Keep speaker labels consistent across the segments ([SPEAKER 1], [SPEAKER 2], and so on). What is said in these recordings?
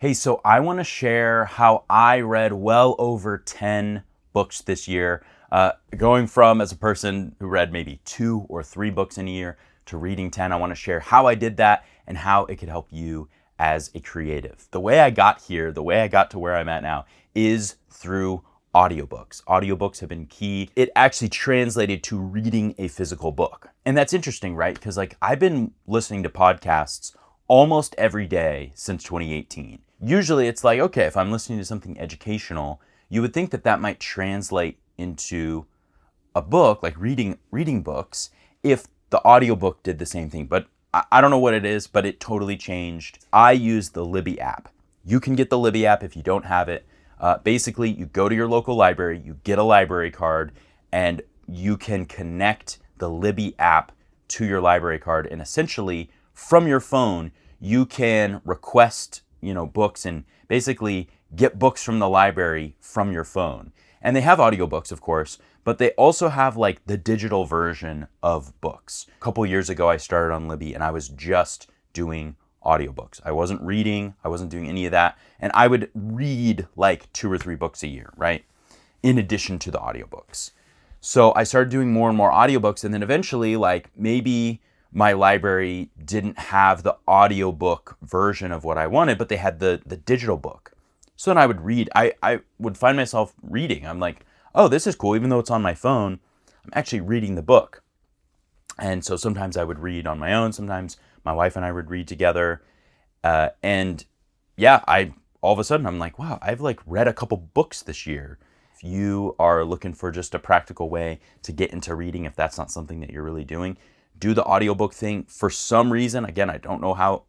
[SPEAKER 1] Hey, so I want to share how I read well over 10 books this year, going from as a person who read maybe 2 or 3 books in a year to reading 10. I want to share how I did that and how it could help you as a creative. The way I got here, the way I got to where I'm at now is through audiobooks. Audiobooks have been key. It actually translated to reading a physical book. And that's interesting, right? Because I've been listening to podcasts almost every day since 2018. Usually it's like, okay, if I'm listening to something educational, you would think that that might translate into a book, like reading books, if the audiobook did the same thing. But I don't know what it is, but it totally changed. I use the Libby app. You can get the Libby app if you don't have it. Basically, you go to your local library, you get a library card, and you can connect the Libby app to your library card. And essentially, from your phone, you can request books and basically get books from the library from your phone. And they have audiobooks, of course, but they also have the digital version of books. A couple years ago, I started on Libby and I was just doing audiobooks. I wasn't reading, I wasn't doing any of that. And I would read 2 or 3 books a year, right? In addition to the audiobooks. So I started doing more and more audiobooks, and then eventually, maybe my library didn't have the audiobook version of what I wanted, but they had the digital book. So then I would read. I would find myself reading. I'm like, oh, this is cool. Even though it's on my phone, I'm actually reading the book. And so sometimes I would read on my own. Sometimes my wife and I would read together. All of a sudden, I'm like, wow, I've read a couple books this year. If you are looking for just a practical way to get into reading, if that's not something that you're really doing, do the audiobook thing. For some reason, again, I don't know how,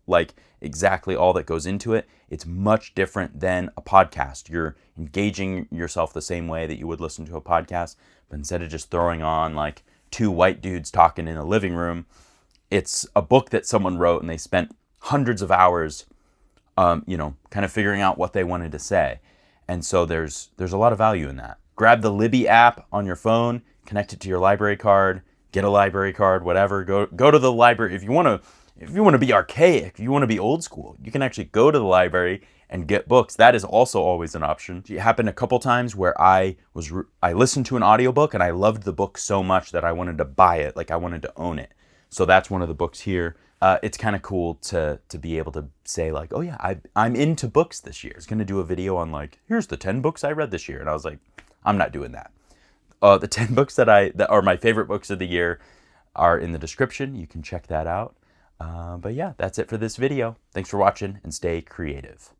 [SPEAKER 1] exactly all that goes into it. It's much different than a podcast. You're engaging yourself the same way that you would listen to a podcast, but instead of just throwing on 2 white dudes talking in a living room, it's a book that someone wrote and they spent hundreds of hours, kind of figuring out what they wanted to say. And so there's a lot of value in that. Grab the Libby app on your phone, connect it to your library card, get a library card, whatever. Go to the library. If you want to be archaic, if you want to be old school, you can actually go to the library and get books. That is also always an option. It happened a couple times where I listened to an audiobook and I loved the book so much that I wanted to buy it, I wanted to own it. So that's one of the books here. It's kind of cool to be able to say oh yeah, I'm into books this year. I was going to do a video on here's the 10 books I read this year. And I was like, I'm not doing that. The 10 books that are my favorite books of the year are in the description. You can check that out. But yeah, that's it for this video. Thanks for watching and stay creative.